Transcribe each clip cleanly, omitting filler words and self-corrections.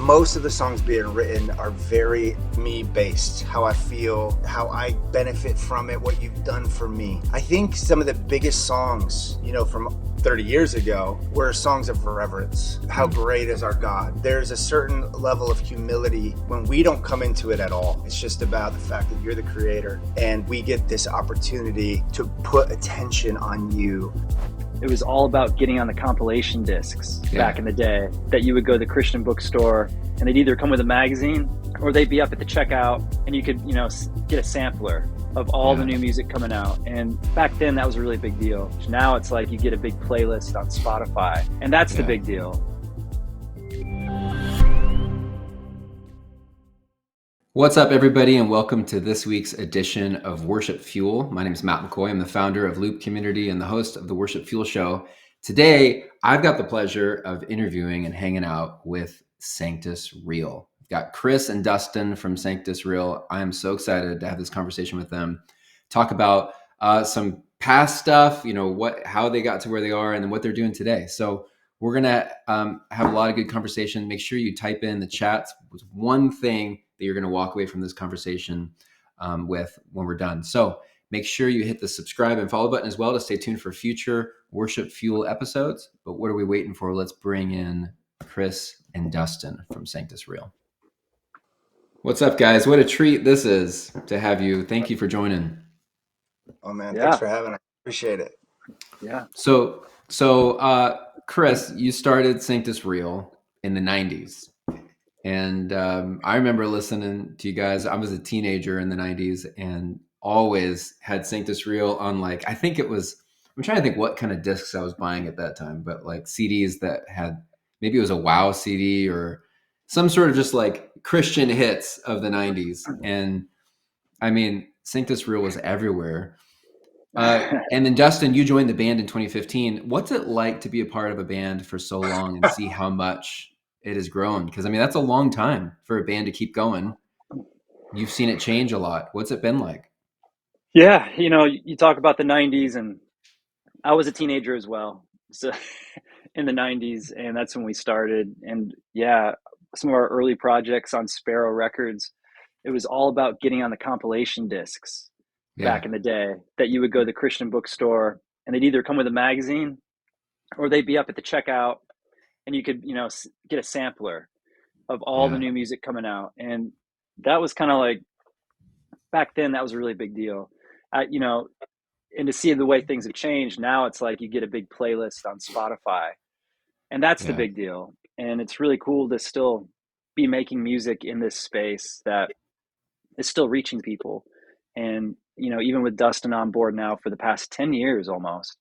Most of the songs being written are very me based, how I feel, how I benefit from it, what you've done for me. I think some of the biggest songs, from 30 years ago were songs of reverence. How great is our God? There's a certain level of humility when we don't come into it at all. It's just about the fact that you're the creator and we get this opportunity to put attention on you. It was all about getting on the compilation discs back in the day that you would go to the Christian bookstore and they'd either come with a magazine or they'd be up at the checkout and you could, get a sampler of all the new music coming out. And back then that was a really big deal. Now it's like you get a big playlist on Spotify and that's the big deal. What's up, everybody, and welcome to this week's edition of Worship Fuel. My name is Matt McCoy. I'm the founder of Loop Community and the host of the Worship Fuel Show. Today, I've got the pleasure of interviewing and hanging out with Sanctus Real. We've got Chris and Dustin from Sanctus Real. I am so excited to have this conversation with them, talk about some past stuff, how they got to where they are and then what they're doing today. So we're going to have a lot of good conversation. Make sure you type in the chats with one thing that you're going to walk away from this conversation with when we're done. So make sure you hit the subscribe and follow button as well to stay tuned for future Worship Fuel episodes. But what are we waiting for? Let's bring in Chris and Dustin from Sanctus Real. What's up, guys? What a treat this is to have you. Thank you for joining. Oh man, thanks for having us. Appreciate it. Yeah. So Chris, you started Sanctus Real in the 90s. And I remember listening to you guys. I was a teenager in the 90s and always had Sanctus Real on I'm trying to think what kind of discs I was buying at that time, but like CDs that had, maybe it was a WoW CD or some sort of just like Christian hits of the 90s. And I mean, Sanctus Real was everywhere. And then Dustin, you joined the band in 2015. What's it like to be a part of a band for so long and see how much it has grown? Because I mean, that's a long time for a band to keep going. You've seen it change a lot. What's it been like? Yeah. You talk about the 90s and I was a teenager as well. So in the 90s, and that's when we started. And some of our early projects on Sparrow Records, it was all about getting on the compilation discs back in the day that you would go to the Christian bookstore and they'd either come with a magazine or they'd be up at the checkout and you could, get a sampler of all the new music coming out. And that was kind of like, back then, that was a really big deal. And to see the way things have changed, now it's like you get a big playlist on Spotify. And that's the big deal. And it's really cool to still be making music in this space that is still reaching people. And, even with Dustin on board now for the past 10 years almost,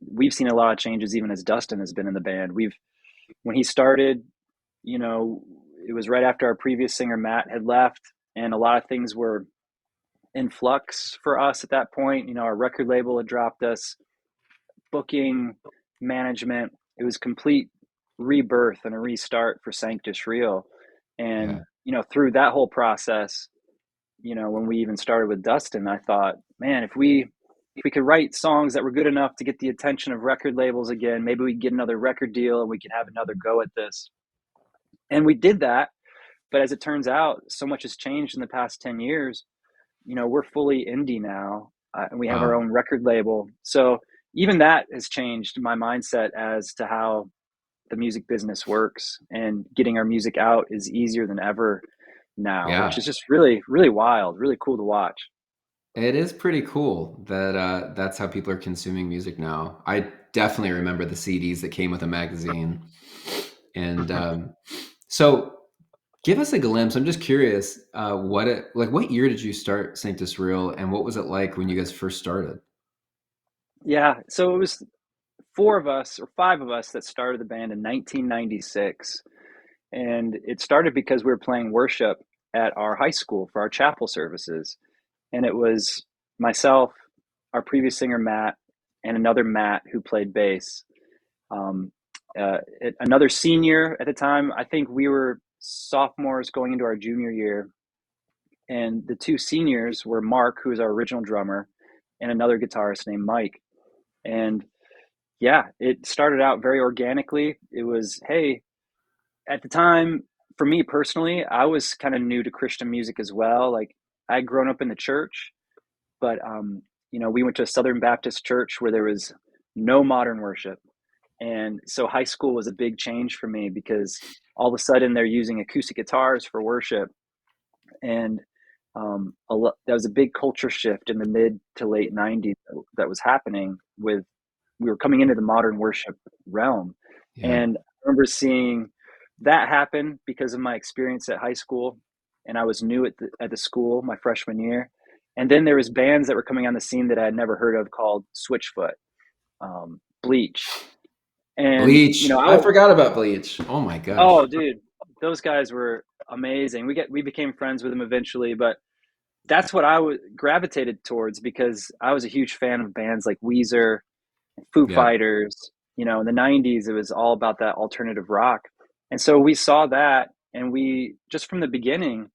we've seen a lot of changes even as Dustin has been in the band. When he started, it was right after our previous singer, Matt, had left, and a lot of things were in flux for us at that point. Our record label had dropped us, booking, management. It was complete rebirth and a restart for Sanctus Real. And, through that whole process, when we even started with Dustin, I thought, man, if we could write songs that were good enough to get the attention of record labels again, maybe we could get another record deal and we could have another go at this. And we did that. But as it turns out, so much has changed in the past 10 years. We're fully indie now and we have our own record label. So even that has changed my mindset as to how the music business works, and getting our music out is easier than ever now, which is just really, really wild, really cool to watch. It is pretty cool that that's how people are consuming music now. I definitely remember the CDs that came with a magazine. And so give us a glimpse. I'm just curious, what year did you start Sanctus Real, and what was it like when you guys first started? Yeah, so it was 5 of us that started the band in 1996. And it started because we were playing worship at our high school for our chapel services. And it was myself, our previous singer, Matt, and another Matt who played bass. Another senior at the time, I think we were sophomores going into our junior year. And the two seniors were Mark, who was our original drummer, and another guitarist named Mike. And it started out very organically. It was, hey, at the time, for me personally, I was kind of new to Christian music as well. Like I'd grown up in the church, but we went to a Southern Baptist church where there was no modern worship. And so high school was a big change for me because all of a sudden they're using acoustic guitars for worship. And that was a big culture shift in the mid to late 90s that was happening with, we were coming into the modern worship realm. Yeah. And I remember seeing that happen because of my experience at high school. And I was new at the school my freshman year. And then there was bands that were coming on the scene that I had never heard of called Switchfoot, Bleach. And, Bleach. I forgot about Bleach. Oh my gosh. oh, dude, those guys were amazing. We became friends with them eventually, but that's what gravitated towards because I was a huge fan of bands like Weezer, Foo Yeah. Fighters. In the 90s, it was all about that alternative rock. And so we saw that, and we just from the beginning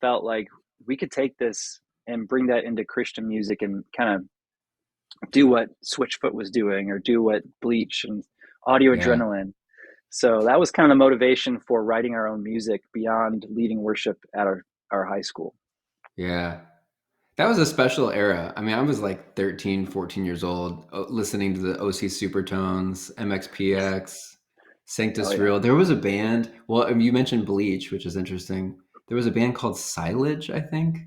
felt like we could take this and bring that into Christian music and kind of do what Switchfoot was doing or do what Bleach and Audio Yeah. Adrenaline. So that was kind of the motivation for writing our own music beyond leading worship at our high school. Yeah. That was a special era. I mean, I was like 13, 14 years old, listening to the OC Supertones, MXPX, Oh Sanctus yeah. Real. There was a band, well, you mentioned Bleach, which is interesting. There was a band called Silage, I think.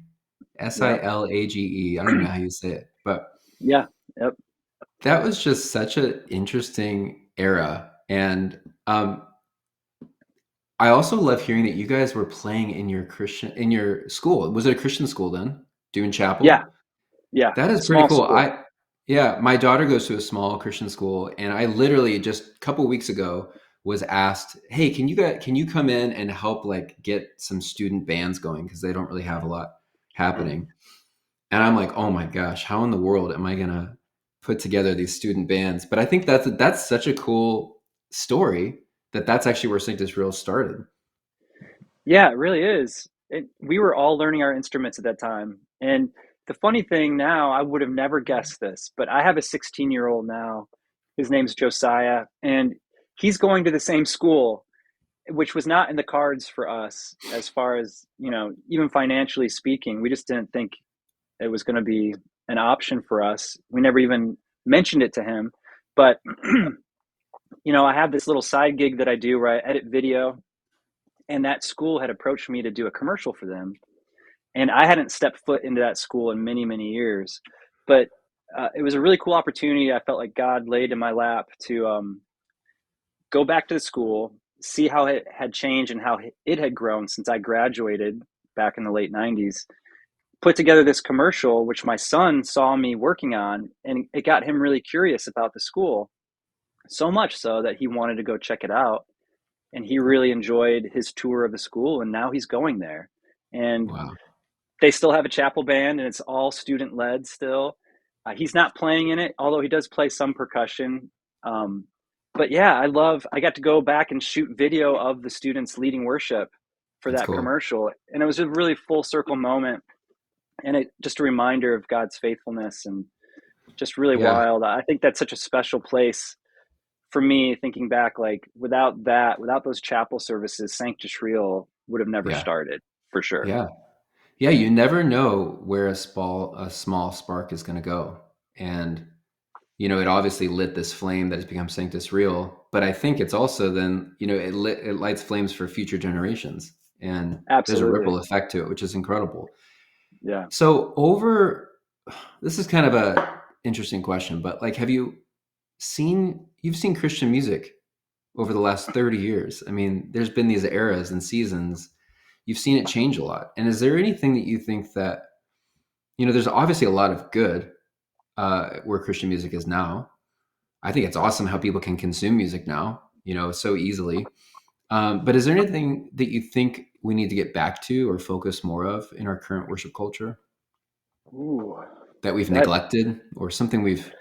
Yep. Silage. I don't even know how you say it, but Yeah. Yep. that was just such an interesting era. And I also love hearing that you guys were playing in your school. Was it a Christian school then? Doing Yeah. chapel? Yeah. That is pretty Small cool. school. Yeah, my daughter goes to a small Christian school, and I literally just a couple weeks ago was asked, "Hey, can you come in and help like get some student bands going because they don't really have a lot happening?" And I'm like, "Oh my gosh, how in the world am I gonna put together these student bands?" But I think that's such a cool story that's actually where Sanctus Real started. Yeah, it really is. We were all learning our instruments at that time. And the funny thing now, I would have never guessed this, but I have a 16-year-old now. His name's Josiah, and he's going to the same school, which was not in the cards for us as far as, even financially speaking. We just didn't think it was going to be an option for us. We never even mentioned it to him. But, I have this little side gig that I do where I edit video, and that school had approached me to do a commercial for them. And I hadn't stepped foot into that school in many, many years. But it was a really cool opportunity. I felt like God laid in my lap to go back to the school, see how it had changed and how it had grown since I graduated back in the late 90s. Put together this commercial, which my son saw me working on, and it got him really curious about the school. So much so that he wanted to go check it out. And he really enjoyed his tour of the school, and now he's going there. And Wow. they still have a chapel band, and it's all student led still. He's not playing in it, although he does play some percussion. But yeah, I got to go back and shoot video of the students leading worship for That's that cool. commercial. And it was a really full circle moment. And it just a reminder of God's faithfulness and just really Yeah. wild. I think that's such a special place for me, thinking back, like without that, without those chapel services, Sanctus Real would have never Yeah. started for sure. Yeah. Yeah, you never know where a small spark is going to go. And it obviously lit this flame that has become Sanctus Real, but I think it's also then, it lights flames for future generations, and there's a Absolutely. ripple effect to it, which is incredible. Yeah. So this is kind of a interesting question, but like, you've seen Christian music over the last 30 years. I mean, there's been these eras and seasons. You've seen it change a lot. And is there anything that you think that, there's obviously a lot of good where Christian music is now. I think it's awesome how people can consume music now, so easily. But is there anything that you think we need to get back to or focus more of in our current worship culture Ooh, that we've that neglected or something we've,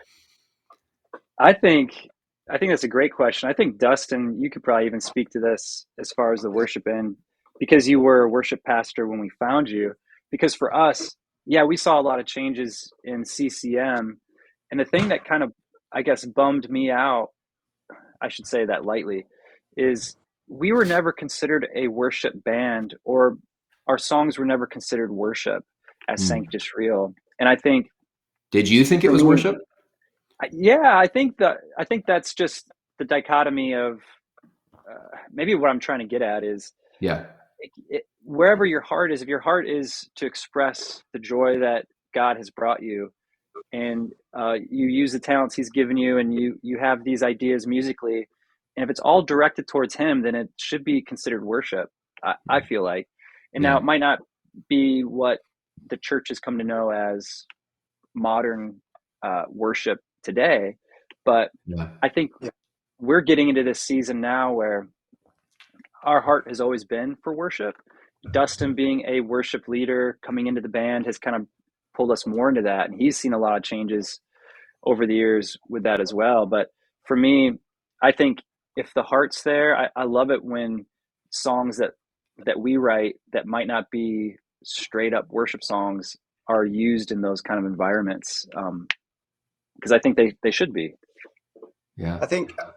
I think I think that's a great question. I think Dustin, you could probably even speak to this as far as the worship end, because you were a worship pastor when we found you. Because for us, yeah, we saw a lot of changes in CCM, and the thing that kind of, I guess, bummed me out, I should say that lightly, is we were never considered a worship band, or our songs were never considered worship as Hmm. Sanctus Real. And I think Did you think it for was me, worship? yeah, I think that's just the dichotomy of maybe what I'm trying to get at is Yeah. wherever your heart is, if your heart is to express the joy that God has brought you, and you use the talents He's given you, and you have these ideas musically, and if it's all directed towards Him, then it should be considered worship. I feel like, and now Yeah. it might not be what the church has come to know as modern worship today, but Yeah. I think Yeah. we're getting into this season now where our heart has always been for worship. Dustin, being a worship leader coming into the band, has kind of pulled us more into that, and he's seen a lot of changes over the years with that as well. But for me, I think if the heart's there, I love it when songs that we write that might not be straight up worship songs are used in those kind of environments, because I think they should be. Yeah.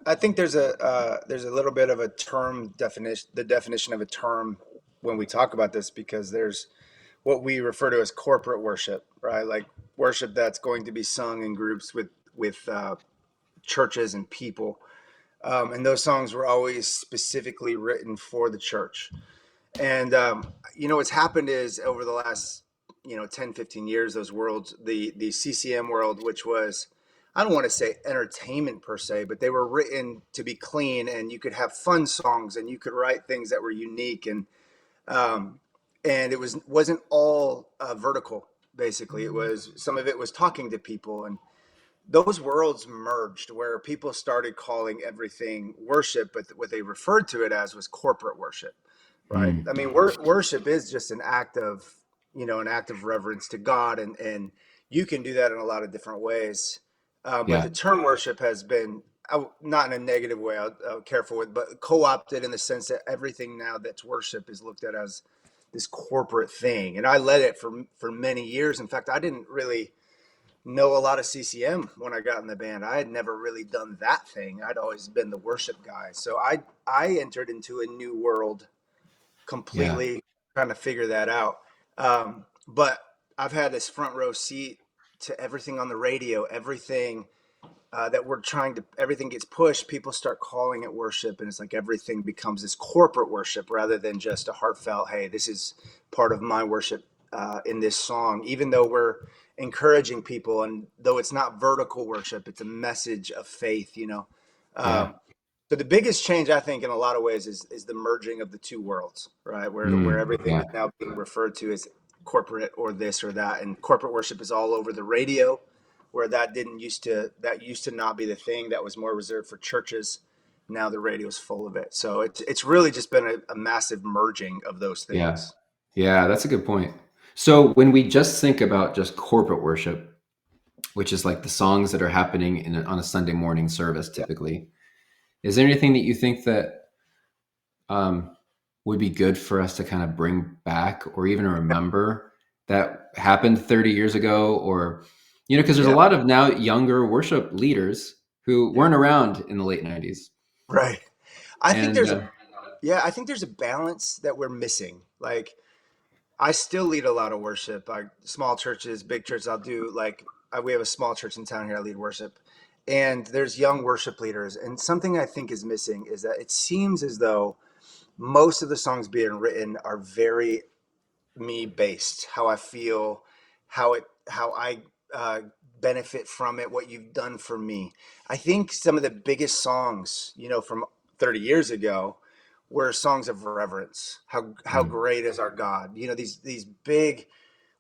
I think there's a little bit of a term definition, the definition of a term when we talk about this, because there's what we refer to as corporate worship, right? Like worship that's going to be sung in groups with churches and people, and those songs were always specifically written for the church. And what's happened is over the last 10, 15 years, those worlds, the CCM world, which was, I don't want to say entertainment per se, but they were written to be clean, and you could have fun songs, and you could write things that were unique, um, and it wasn't all vertical. Basically, it was, some of it was talking to people, and those worlds merged where people started calling everything worship, but what they referred to it as was corporate worship, right? Hmm. I mean, worship is just an act of reverence to God, and you can do that in a lot of different ways. But Yeah. the term worship has been, not in a negative way, I'll careful with, but co-opted in the sense that everything now that's worship is looked at as this corporate thing. And I led it for many years. In fact, I didn't really know a lot of CCM when I got in the band. I had never really done that thing. I'd always been the worship guy. So I entered into a new world Yeah. completely trying to figure that out. But I've had this front row seat to everything on the radio, everything that we're trying to, everything gets pushed. People start calling it worship, and it's like everything becomes this corporate worship rather than just a heartfelt, hey, this is part of my worship in this song, even though we're encouraging people, and though it's not vertical worship, it's a message of faith. Yeah. Um, so the biggest change, I think, in a lot of ways, is the merging of the two worlds, right? Where Mm. everything Yeah. is now being referred to as corporate or this or that, and corporate worship is all over the radio, where that used to not be the thing. That was more reserved for churches. Now the radio is full of it. So it's really just been a massive merging of those Yeah. things. Yeah. That's a good point. So when we just think about just corporate worship, which is like the songs that are happening on a Sunday morning service, Yeah. typically, is there anything that you think that um, would be good for us to kind of bring back or even remember that happened 30 years ago? Or, because there's a Yeah. lot of now younger worship leaders who Yeah. weren't around in the late 90s. Right. I think And there's a yeah, I think there's a balance that we're missing. Like, I still lead a lot of worship. Small churches, big churches. We have a small church in town here. I lead worship, and there's young worship leaders. And something I think is missing is that it seems as though most of the songs being written are very me based, how I feel, how I uh, benefit from it, what you've done for me. I think some of the biggest songs, from 30 years ago, were songs of reverence. How mm, great is our God? These big,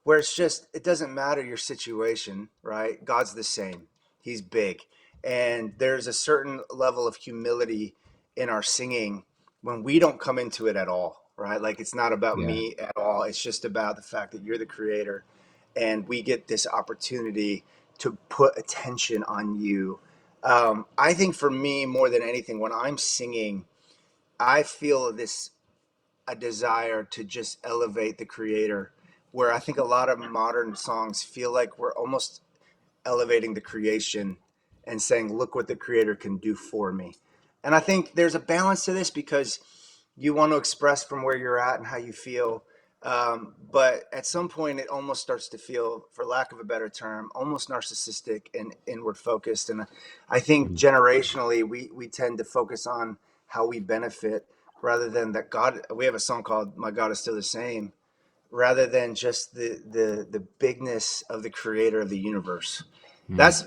where it's just, it doesn't matter your situation, right? God's the same. He's big. And there's a certain level of humility in our singing when we don't come into it at all, right? Like, it's not about yeah, me at all. It's just about the fact that you're the creator, and we get this opportunity to put attention on you. I think for me, more than anything, when I'm singing, I feel a desire to just elevate the creator, where I think a lot of modern songs feel like we're almost elevating the creation and saying, look what the creator can do for me. And I think there's a balance to this, because you want to express from where you're at and how you feel. But at some point, it almost starts to feel, for lack of a better term, almost narcissistic and inward focused. And I think generationally, we tend to focus on how we benefit rather than that God. We have a song called "My God Is Still the Same," rather than just the bigness of the creator of the universe. That's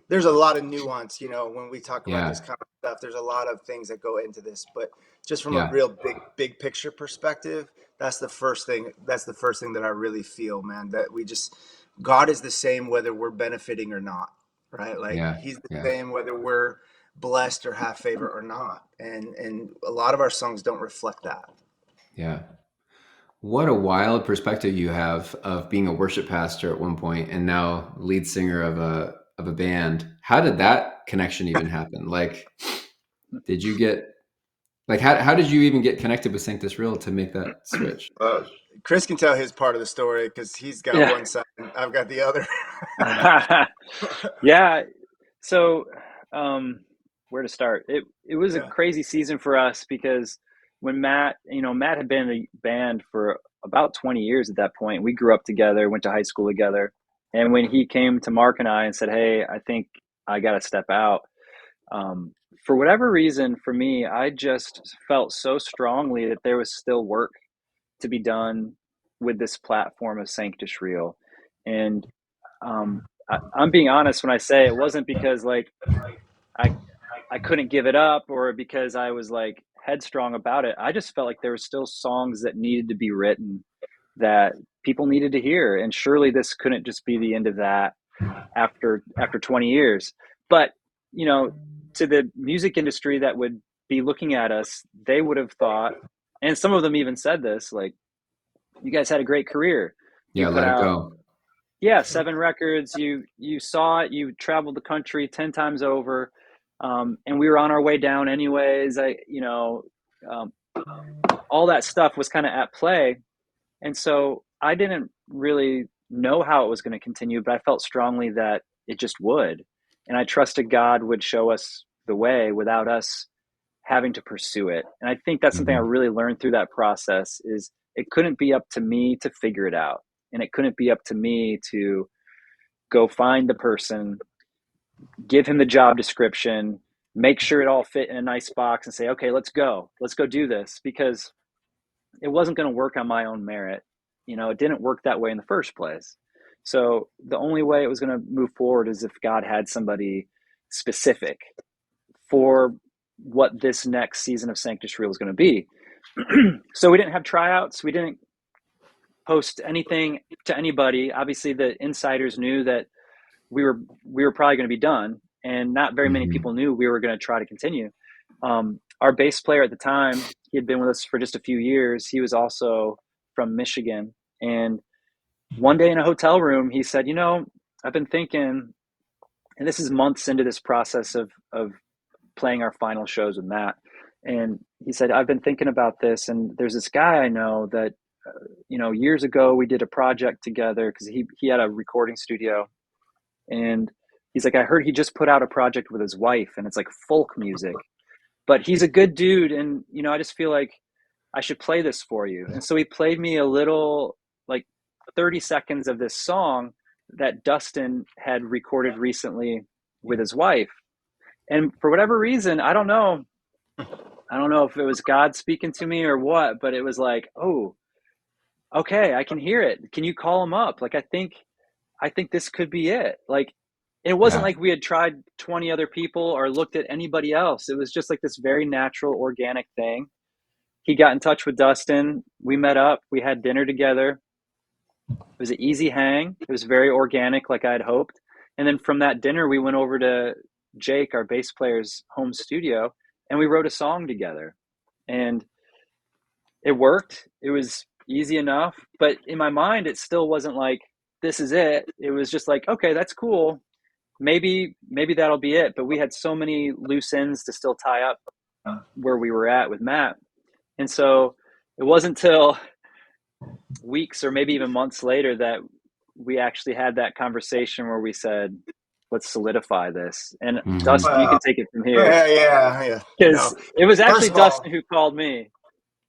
there's a lot of nuance, when we talk about Yeah. this kind of stuff. There's a lot of things that go into this, but just from a Yeah. real big picture perspective, that's the first thing. That's the first thing that I really feel, man. That we just God is the same whether we're benefiting or not, right? Like Yeah. He's the Yeah. same whether we're blessed or have favor or not, and a lot of our songs don't reflect that. Yeah. What a wild perspective you have of being a worship pastor at one point and now lead singer of a band. How did that connection even happen? Like, did you get like how did you even get connected with Sanctus Real to make that switch? Chris can tell his part of the story because he's got Yeah. one side and I've got the other. Yeah. So, where to start? It was a Yeah. crazy season for us because when Matt had been in the band for about 20 years at that point. We grew up together, went to high school together. And when he came to Mark and I and said, "Hey, I think I got to step out," for whatever reason, for me, I just felt so strongly that there was still work to be done with this platform of Sanctus Real. And I'm being honest when I say it wasn't because like I I couldn't give it up or because I was like headstrong about it. I just felt like there were still songs that needed to be written that people needed to hear, and surely this couldn't just be the end of that after 20 years. But to the music industry that would be looking at us, they would have thought, and some of them even said this, like, you guys had a great career. You Yeah, put let it out, go. yeah, 7 records. You saw it. You traveled the country 10 times over, and we were on our way down anyways. Um, all that stuff was kind of at play, and so I didn't really know how it was going to continue, but I felt strongly that it just would, and I trusted God would show us the way without us having to pursue it. And I think that's something I really learned through that process is it couldn't be up to me to figure it out. And it couldn't be up to me to go find the person, give him the job description, make sure it all fit in a nice box and say, okay, let's go do this, because it wasn't going to work on my own merit. It didn't work that way in the first place. So the only way it was going to move forward is if God had somebody specific for what this next season of Sanctus Real is going to be. So we didn't have tryouts. We didn't post anything to anybody. Obviously, the insiders knew that we were probably going to be done, and not very many people knew we were going to try to continue. Our bass player at the time, he had been with us for just a few years. He was also from Michigan, and one day in a hotel room, he said, "I've been thinking," and this is months into this process of playing our final shows with Matt. And he said, "I've been thinking about this, and there's this guy I know that, years ago we did a project together because he had a recording studio, and he's like, I heard he just put out a project with his wife, and it's like folk music, but he's a good dude, and I just feel like I should play this for you." And so he played me a little, like 30 seconds of this song that Dustin had recorded recently with his wife. And for whatever reason, I don't know if it was God speaking to me or what, but it was like, oh, okay, I can hear it. Can you call him up? Like, I think this could be it. Like, it wasn't Yeah. like we had tried 20 other people or looked at anybody else. It was just like this very natural, organic thing. He got in touch with Dustin. We met up. We had dinner together. It was an easy hang. It was very organic, like I had hoped. And then from that dinner, we went over to Jake, our bass player's home studio, and we wrote a song together. And it worked. It was easy enough. But in my mind, it still wasn't like, this is it. It was just like, okay, that's cool. Maybe that'll be it. But we had so many loose ends to still tie up where we were at with Matt. And so it wasn't until weeks or maybe even months later that we actually had that conversation where we said, let's solidify this. And Dustin, you can take it from here, Yeah. because it was actually First of all, Dustin who called me.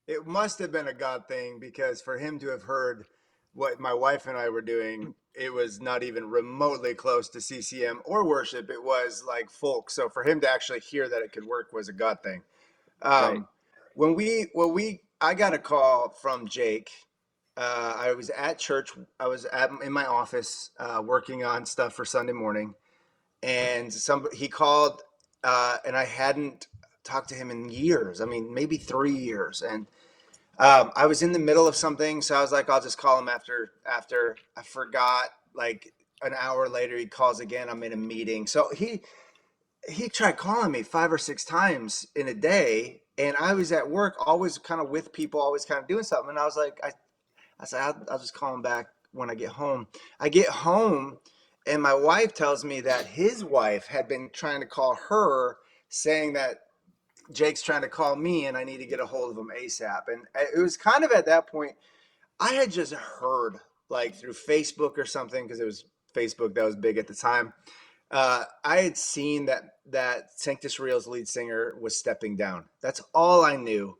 It must have been a God thing because for him to have heard what my wife and I were doing, it was not even remotely close to CCM or worship. It was like folk. So for him to actually hear that it could work was a God thing. Right. Um, I got a call from Jake. I was at church. In my office working on stuff for Sunday morning, and he called, and I hadn't talked to him in years. I mean, maybe 3 years, and I was in the middle of something, so I was like, I'll just call him after. After I forgot, like an hour later, he calls again. I'm in a meeting, so he tried calling me 5 or 6 times in a day, and I was at work, always kind of with people, always kind of doing something. And I was like, I said, I'll just call him back when I get home. I get home, and my wife tells me that his wife had been trying to call her, saying that Jake's trying to call me, and I need to get a hold of him ASAP. And it was kind of at that point, I had just heard like through Facebook or something, because it was Facebook that was big at the time. I had seen that Sanctus Real's lead singer was stepping down. That's all I knew,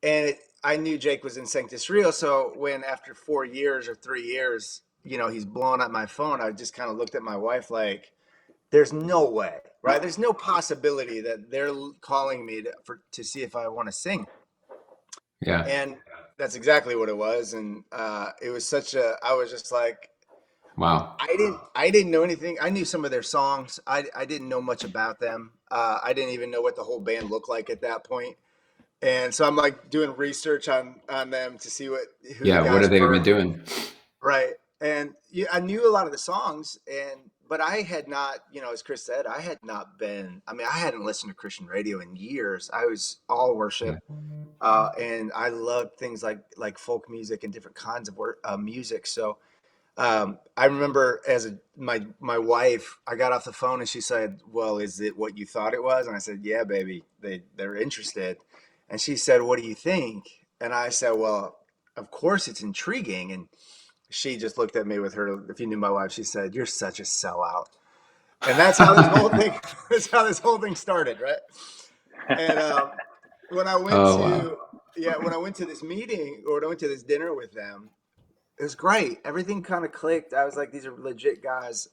and I knew Jake was in Sanctus Real. So when after 4 years or 3 years, he's blowing up my phone, I just kind of looked at my wife like, "There's no way, right? There's no possibility that they're calling me to see if I want to sing." Yeah. And that's exactly what it was. And it was I was just like, Wow. I didn't know anything. I knew some of their songs. I didn't know much about them. I didn't even know what the whole band looked like at that point. And so I'm like doing research on them to see who the Yeah. What guys have they been were. doing? Right. And yeah, I knew a lot of the songs, but I had not, as Chris said, I had not been. I mean, I hadn't listened to Christian radio in years. I was all Yeah. worship, and I loved things like folk music and different kinds of music. So I remember my wife, I got off the phone and she said, "Well, is it what you thought it was?" And I said, "Yeah, baby, they're interested." And she said, "What do you think?" And I said, "Well, of course it's intriguing." And she just looked at me with her. If you knew my wife, she said, "You're such a sellout." And that's how this whole thing. That's how this whole thing started, right? And when I went Oh wow. to when I went to this meeting, or when I went to this dinner with them, it was great. Everything kind of clicked. I was like, these are legit guys.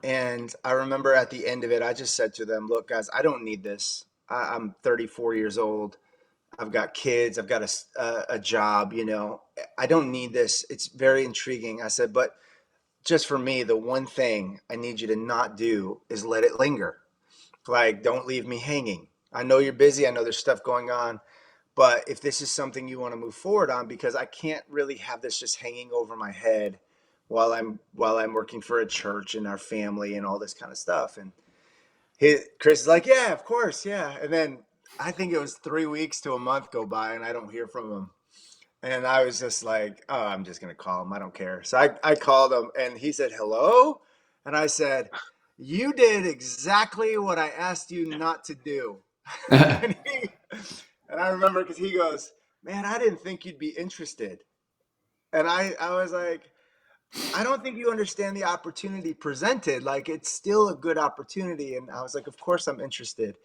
And I remember at the end of it, I just said to them, "Look, guys, I don't need this. I'm 34 years old. I've got kids. I've got a job. I don't need this. It's very intriguing." I said, "But just for me, the one thing I need you to not do is let it linger. Like, don't leave me hanging. I know you're busy. I know there's stuff going on. But if this is something you want to move forward on, because I can't really have this just hanging over my head while I'm working for a church and our family and all this kind of stuff." And Chris is like, "Yeah, of course, yeah." And then I think it was 3 weeks to a month go by, and I don't hear from him. And I was just like, "Oh, I'm just gonna call him. I don't care." So I called him, and he said, "Hello," and I said, "You did exactly what I asked you not to do." and he and I remember, because he goes, "Man, I didn't think you'd be interested." And I was like, "I don't think you understand the opportunity presented. Like, it's still a good opportunity." And I was like, "Of course I'm interested."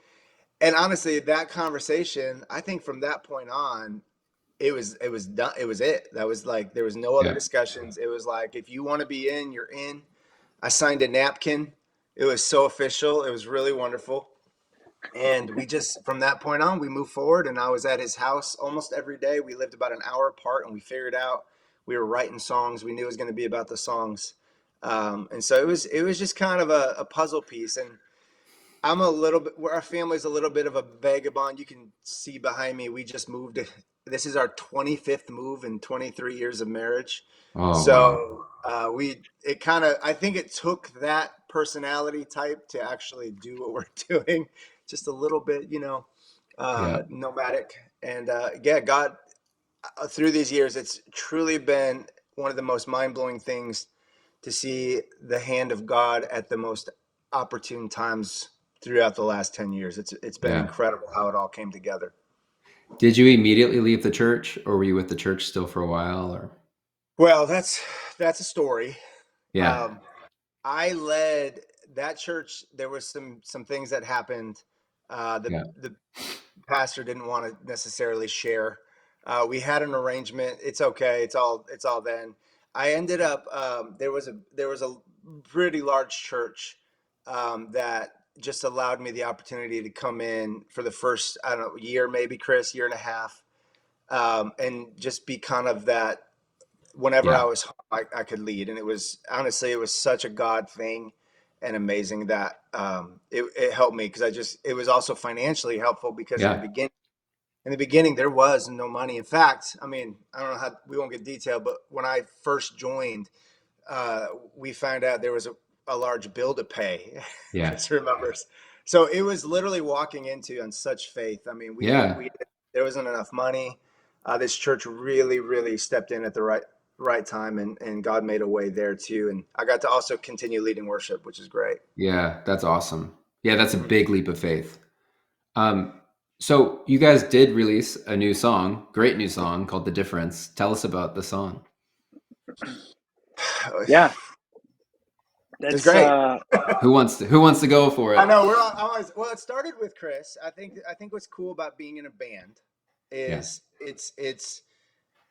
And honestly, that conversation, I think from that point on, it was done. It was it. That was like, there was no other Yeah. discussions. It was like, if you want to be in, you're in. I signed a napkin. It was so official. It was really wonderful. And we just, from that point on, we moved forward. And I was at his house almost every day. We lived about an hour apart, and we figured out we were writing songs. We knew it was going to be about the songs. And so it was just kind of a puzzle piece. And I'm a little bit, where our family's a little bit of a vagabond. You can see behind me, we just moved. This is our 25th move in 23 years of marriage. Oh wow. So I think it took that personality type to actually do what we're doing, just a little bit, Yeah. nomadic. And yeah, God, through these years, it's truly been one of the most mind blowing things to see the hand of God at the most opportune times throughout the last 10 years. It's been Yeah. incredible how it all came together. Did you immediately leave the church, or were you with the church still for a while? Or Well, that's a story. yeah. Um, I led that church. There was some things that happened. The Yeah. the pastor didn't want to necessarily share. We had an arrangement. It's okay. It's all then. I ended up there was a pretty large church that just allowed me the opportunity to come in for the first, I don't know, year, maybe, Chris, year and a half, and just be kind of that. Whenever I Yeah. was home, I could lead, and it was honestly, it was such a God thing and amazing that it helped me, because it was also financially helpful, because Yeah. in the beginning there was no money. In fact, I mean, I don't know how, we won't get detailed, but when I first joined, we found out there was a large bill to pay. Yeah. Chris remembers. So it was literally walking into on such faith. I mean, Yeah. we there wasn't enough money. This church really, really stepped in at the right time, and God made a way there too. And I got to also continue leading worship, which is great. Yeah. That's awesome. Yeah, that's a Mhm. big leap of faith. Um, so you guys did release a new song, great new song called The Difference. Tell us about the song. Yeah, It's that's great. Who wants to go for I it? know always, well, it started with Chris. I think what's cool about being in a band Yeah. is it's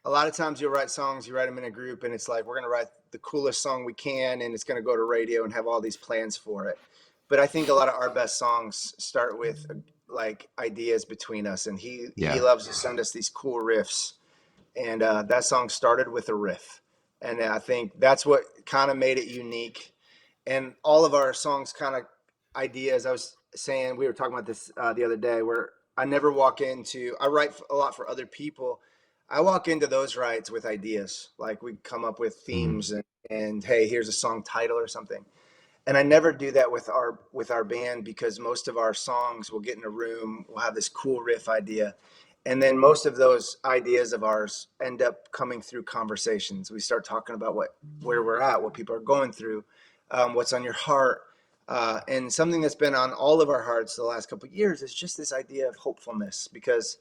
a lot of times you'll write songs, you write them in a group, and it's like, we're going to write the coolest song we can, and it's going to go to radio and have all these plans for it. But I think a lot of our best songs start with like ideas between us, and he Yeah. loves to send us these cool riffs, and that song started with a riff, and I think that's what kind of made it unique. And all of our songs kind of ideas, I was saying, we were talking about this the other day, where I write a lot for other people. I walk into those writes with ideas, like we come up with Mhm. themes, and hey, here's a song title or something. And I never do that with our band, because most of our songs, we'll get in a room, we'll have this cool riff idea, and then most of those ideas of ours end up coming through conversations. We start talking about where we're at, what people are going through, what's on your heart, and something that's been on all of our hearts the last couple of years is just this idea of hopefulness, because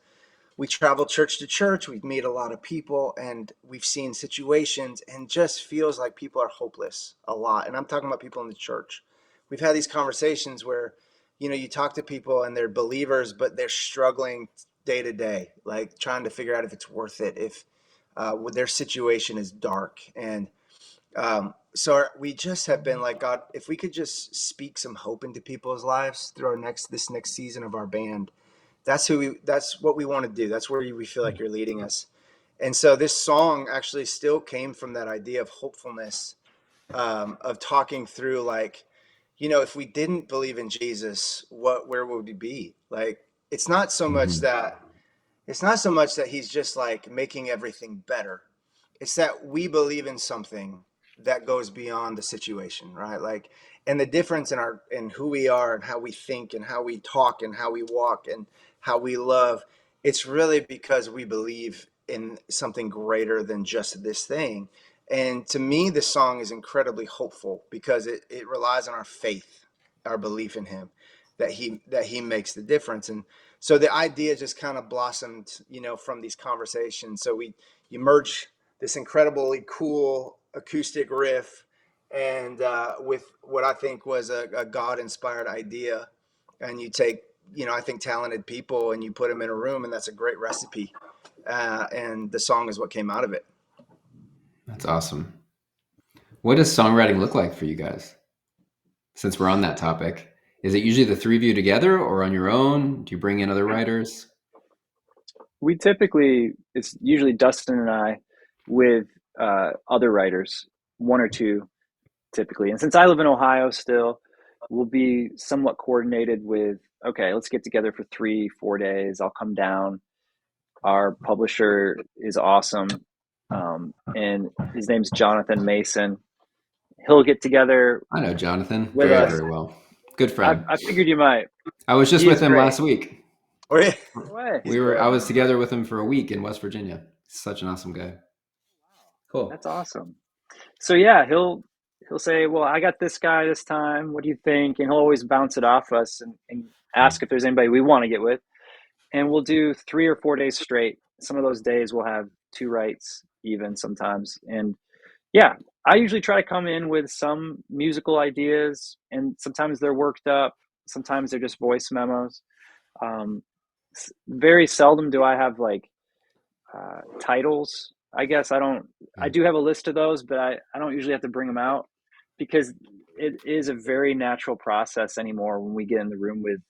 we travel church to church, we've met a lot of people, and we've seen situations, and just feels like people are hopeless a lot. And I'm talking about people in the church. We've had these conversations where, you talk to people and they're believers, but they're struggling day to day, like trying to figure out if it's worth it, if their situation is dark. And so we just have been like, God, if we could just speak some hope into people's lives through this next season of our band, that's what we want to do. That's where we feel like you're leading us. And so this song actually still came from that idea of hopefulness, of talking through, like, if we didn't believe in Jesus, where would we be? Like, it's not so much Mhm. that he's just like making everything better. It's that we believe in something that goes beyond the situation, right? Like, and the difference in who we are and how we think and how we talk and how we walk and how we love, it's really because we believe in something greater than just this thing. And to me, this song is incredibly hopeful, because it relies on our faith, our belief in him, that he makes the difference. And so the idea just kind of blossomed, from these conversations. So you merge this incredibly cool acoustic riff, and with what I think was a God-inspired idea, and you take, I think, talented people, and you put them in a room, and that's a great recipe. And the song is what came out of it. That's awesome. What does songwriting look like for you guys? Since we're on that topic, is it usually the three of you together or on your own? Do you bring in other writers? we typically, it's usually Dustin and I with other writers, one or two typically. And since I live in Ohio still, we'll be somewhat coordinated with, okay, let's get together for 3-4 days. I'll come down. Our publisher is awesome. And his name's Jonathan Mason. He'll get together I know Jonathan with very, us. very well. Good I, friend. I figured you might. I was just He with is him great. last week. Or yeah, No way. he's I great. was together with him for a week in West Virginia. Such an awesome guy. Cool. That's awesome. So yeah, he'll say, "Well, I got this guy this time. What do you think?" And he'll always bounce it off us and ask if there's anybody we want to get with. And we'll do 3 or 4 days straight. Some of those days we'll have two writes even sometimes. And yeah, I usually try to come in with some musical ideas, and sometimes they're worked up. Sometimes they're just voice memos. Um, very seldom do I have like titles. I guess I do have a list of those, but I don't usually have to bring them out because it is a very natural process anymore when we get in the room with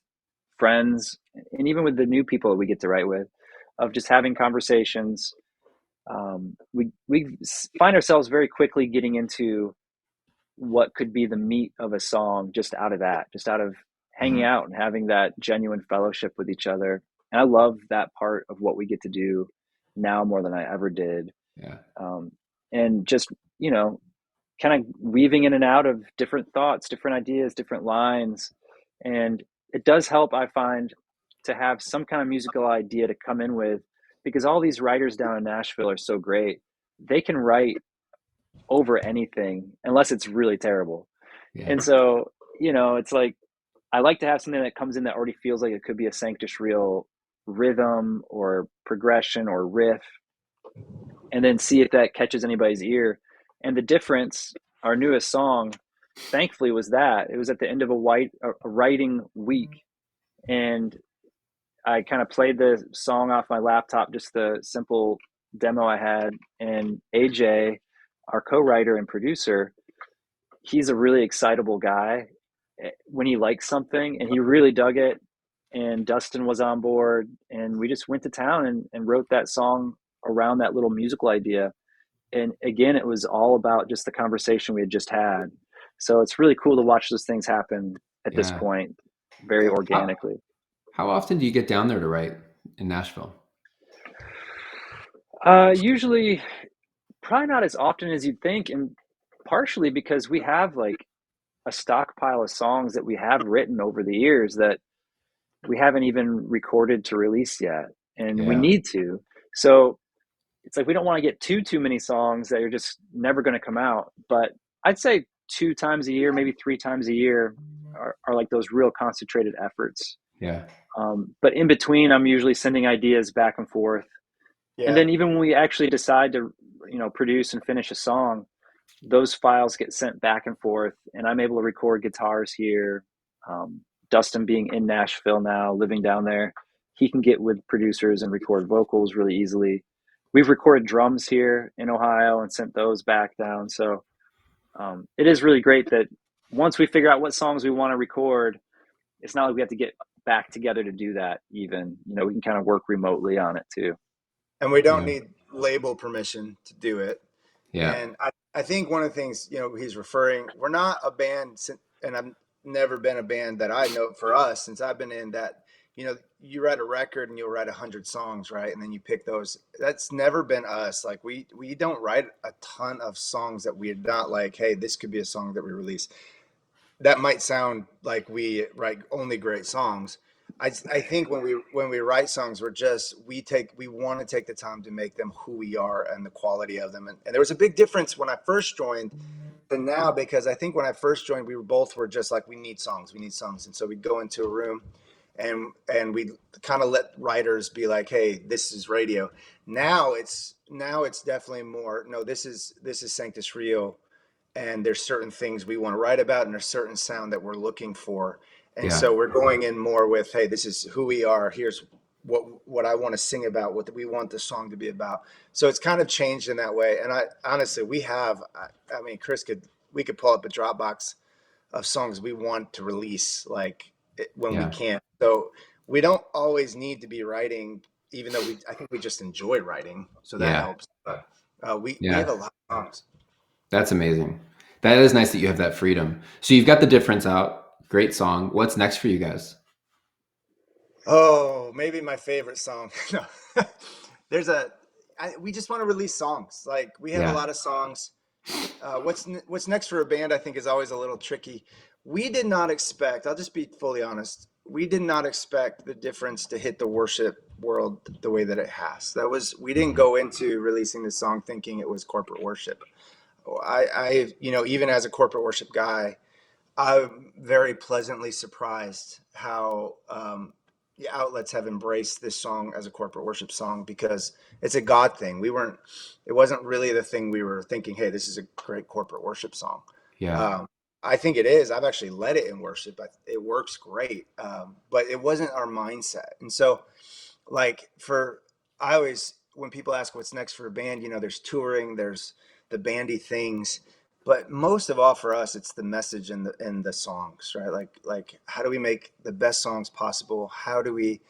friends and even with the new people that we get to write with, of just having conversations. We find ourselves very quickly getting into what could be the meat of a song just out of that, just out of hanging out and having that genuine fellowship with each other. And I love that part of what we get to do now more than I ever did. Yeah. And just, kind of weaving in and out of different thoughts, different ideas, different lines. And it does help, I find, to have some kind of musical idea to come in with, because all these writers down in Nashville are so great. They can write over anything unless it's really terrible. Yeah. And so, it's like, I like to have something that comes in that already feels like it could be a Sanctus real rhythm or progression or riff, and then see if that catches anybody's ear. And the difference, our newest song, thankfully, was that it was at the end of a writing week, and I kind of played the song off my laptop, just the simple demo I had, and AJ, our co-writer and producer, he's a really excitable guy when he likes something, and he really dug it. And Dustin was on board, and we just went to town and wrote that song around that little musical idea. And again, it was all about just the conversation we had just had. So it's really cool to watch those things happen at this Yeah. point very organically. How often do you get down there to write in Nashville? Usually probably not as often as you'd think, and partially because we have like a stockpile of songs that we have written over the years that we haven't even recorded to release yet, and we Yeah. need to. So it's like we don't want to get too many songs that are just never going to come out. But I'd say 2 times a year, maybe 3 times a year, are like those real concentrated efforts. Yeah. But in between, I'm usually sending ideas back and forth. Yeah. And then even when we actually decide to, produce and finish a song, those files get sent back and forth, and I'm able to record guitars here. Dustin being in Nashville now, living down there, he can get with producers and record vocals really easily. We've recorded drums here in Ohio and sent those back down. So it is really great that once we figure out what songs we want to record, it's not like we have to get back together to do that even. We can kind of work remotely on it too. And we don't Yeah. need label permission to do it. Yeah. And I think one of the things, he's referring, we're not a band, and I've never been a band that I know for us since I've been in that, you write a record and you'll write 100 songs, right? And then you pick those. That's never been us. Like we don't write a ton of songs that we're not like, hey, this could be a song that we release. That might sound like we write only great songs. I think when we write songs, we want to take the time to make them who we are and the quality of them. And there was a big difference when I first joined to now, because I think when I first joined, we were just like, we need songs. And so we'd go into a room and we kind of let writers be like, hey, this is radio. Now it's definitely more, no, this is Sanctus Real. And there's certain things we want to write about, and there's certain sound that we're looking for. And so we're going in more with, hey, this is who we are. Here's what I want to sing about, what we want the song to be about. So it's kind of changed in that way. And I honestly, we could pull up a Dropbox of songs we want to release, like when we can. So we don't always need to be writing, even though I think we just enjoy writing. So that helps. But we have a lot of songs. That's amazing. That is nice that you have that freedom. So you've got The Difference out. Great song. What's next for you guys? Oh, maybe my favorite song. No. We just want to release songs. Like we have a lot of songs. What's next for a band, I think, is always a little tricky. We did not expect, I'll just be fully honest, we did not expect The Difference to hit the worship world the way that it has. We didn't go into releasing this song thinking it was corporate worship. Even as a corporate worship guy, I'm very pleasantly surprised how the outlets have embraced this song as a corporate worship song, because it's a God thing. It wasn't really the thing we were thinking, hey, this is a great corporate worship song. Yeah. I think it is. I've actually led it in worship. It works great, but it wasn't our mindset. And so, like I always, when people ask what's next for a band, there's touring, there's the bandy things, but most of all for us, it's the message and the songs, right? Like how do we make the best songs possible? How do we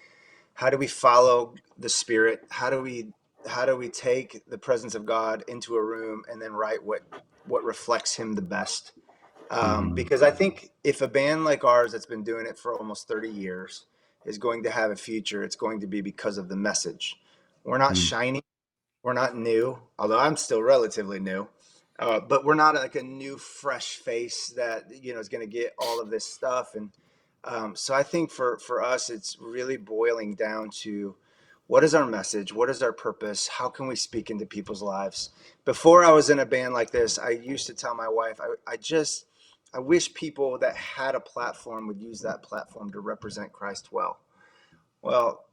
follow the Spirit? How do we take the presence of God into a room and then write what reflects Him the best? Mm-hmm. Because I think if a band like ours that's been doing it for almost 30 years is going to have a future, it's going to be because of the message. We're not Mm-hmm. shiny, we're not new, although I'm still relatively new. But we're not like a new, fresh face that is going to get all of this stuff. And so I think for us, it's really boiling down to what is our message, what is our purpose, how can we speak into people's lives. Before I was in a band like this, I used to tell my wife, I wish people that had a platform would use that platform to represent Christ well. Well,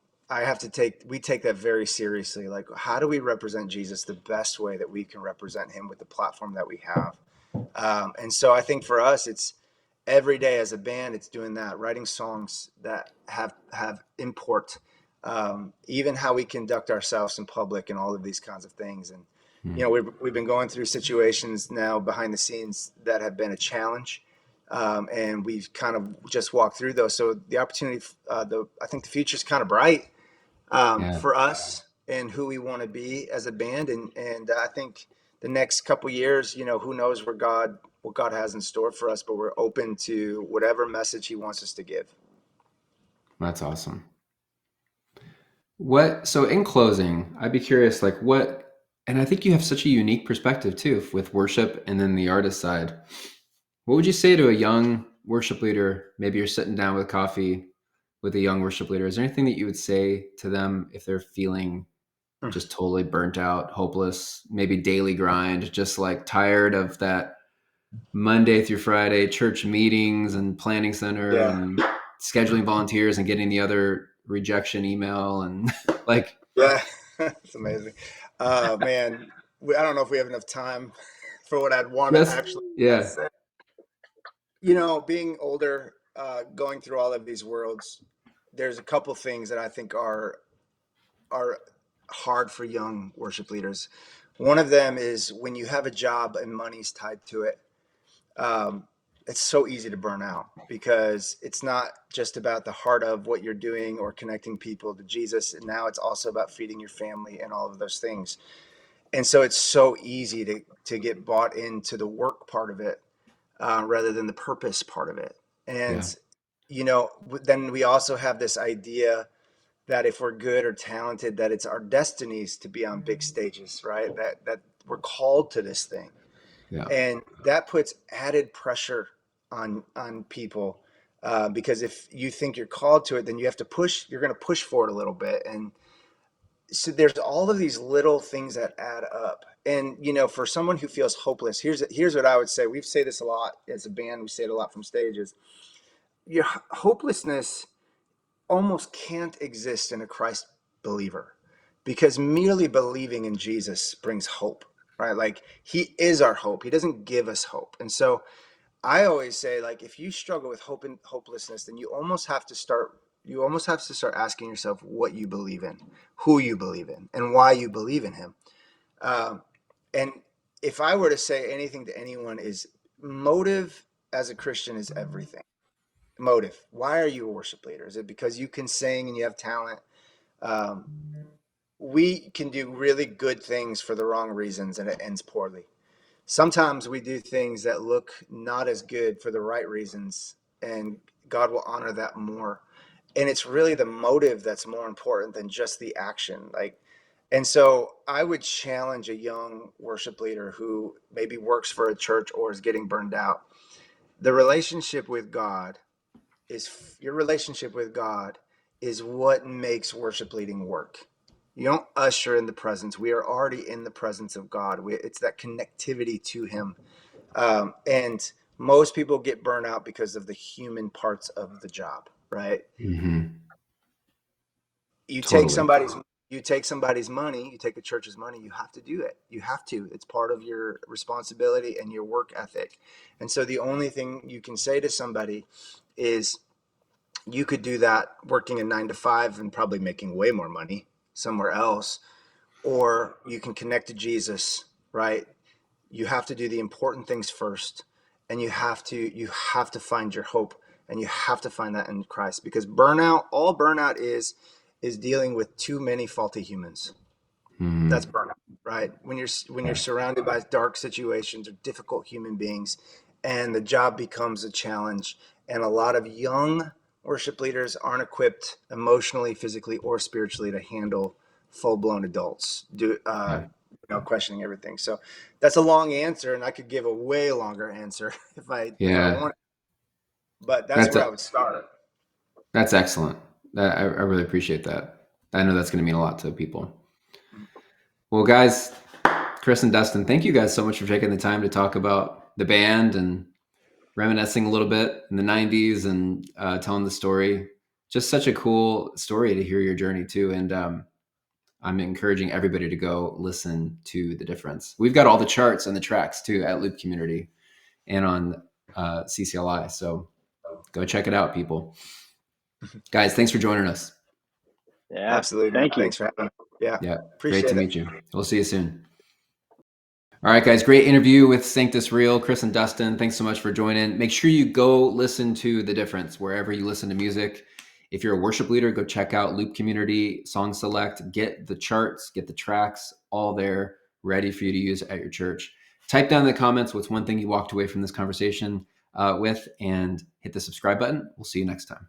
we take that very seriously. Like, how do we represent Jesus the best way that we can represent Him with the platform that we have? And so I think for us, it's every day as a band, it's doing that, writing songs that have import, even how we conduct ourselves in public and all of these kinds of things. And, we've been going through situations now behind the scenes that have been a challenge. And we've kind of just walked through those. So the opportunity, I think the future is kind of bright Yeah. for us and who we want to be as a band. And I think the next couple years, who knows what God has in store for us, but we're open to whatever message He wants us to give. That's awesome. So in closing, I'd be curious, like and I think you have such a unique perspective too with worship and then the artist side. What would you say to a young worship leader? Maybe you're sitting down with coffee with a young worship leader. Is there anything that you would say to them if they're feeling just totally burnt out, hopeless, maybe daily grind, just like tired of that Monday through Friday church meetings and planning center Yeah. and scheduling volunteers and getting the other rejection email and like, Yeah. It's amazing. Man, I don't know if we have enough time for what I'd want to just, actually yeah, say. Being older, going through all of these worlds, there's a couple things that I think are hard for young worship leaders. One of them is when you have a job and money's tied to it. Um, it's so easy to burn out because it's not just about the heart of what you're doing or connecting people to Jesus. And now it's also about feeding your family and all of those things. And so it's so easy to get bought into the work part of it rather than the purpose part of it. yeah, And, then we also have this idea that if we're good or talented, that it's our destinies to be on big stages, right? That we're called to this thing. yeah, And that puts added pressure on people because if you think you're called to it, then you're going to push for it a little bit. And so there's all of these little things that add up. And, for someone who feels hopeless, here's what I would say. We say this a lot as a band. We say it a lot from stages. Your hopelessness almost can't exist in a Christ believer because merely believing in Jesus brings hope, right? Like He is our hope. He doesn't give us hope. And so I always say, like, if you struggle with hope and hopelessness, then you almost have to start asking yourself what you believe in, who you believe in, and why you believe in Him. Um, and if I were to say anything to anyone, is motive as a Christian is everything. Motive. Why are you a worship leader? Is it because you can sing and you have talent? Um, we can do really good things for the wrong reasons and it ends poorly. Sometimes we do things that look not as good for the right reasons, and God will honor that more. And it's really the motive that's more important than just the action. And so I would challenge a young worship leader who maybe works for a church or is getting burned out. The relationship with God your relationship with God is what makes worship leading work. You don't usher in the presence. We are already in the presence of God. It's that connectivity to Him. And most people get burned out because of the human parts of the job, right? mm-hmm. You take Totally. somebody's you take somebody's money, you take the church's money, you have to do it. You have to. It's part of your responsibility and your work ethic. And so the only thing you can say to somebody is, you could do that working a 9 to 5 and probably making way more money somewhere else, or you can connect to Jesus, right? You have to do the important things first, and you have to find your hope, and you have to find that in Christ, because all burnout is dealing with too many faulty humans. That's burnout, right? When you're surrounded by dark situations or difficult human beings, and the job becomes a challenge, and a lot of young worship leaders aren't equipped emotionally, physically, or spiritually to handle full-blown adults questioning everything. So that's a long answer, and I could give a way longer answer if I want, but that's where I would start. That's excellent. I really appreciate that. I know that's going to mean a lot to people. Well, guys, Chris and Dustin, thank you guys so much for taking the time to talk about the band and reminiscing a little bit in the 90s and telling the story. Just such a cool story to hear your journey too. And I'm encouraging everybody to go listen to The Difference. We've got all the charts and the tracks too at Loop Community and on CCLI. So go check it out, people. Guys, thanks for joining us. Yeah, absolutely. Thank you. Thanks for having me. Yeah. Great to meet you. We'll see you soon. All right, guys, great interview with Sanctus Real, Chris and Dustin. Thanks so much for joining. Make sure you go listen to The Difference wherever you listen to music. If you're a worship leader, go check out Loop Community, Song Select, get the charts, get the tracks, all there, ready for you to use at your church. Type down in the comments what's one thing you walked away from this conversation with, and hit the subscribe button. We'll see you next time.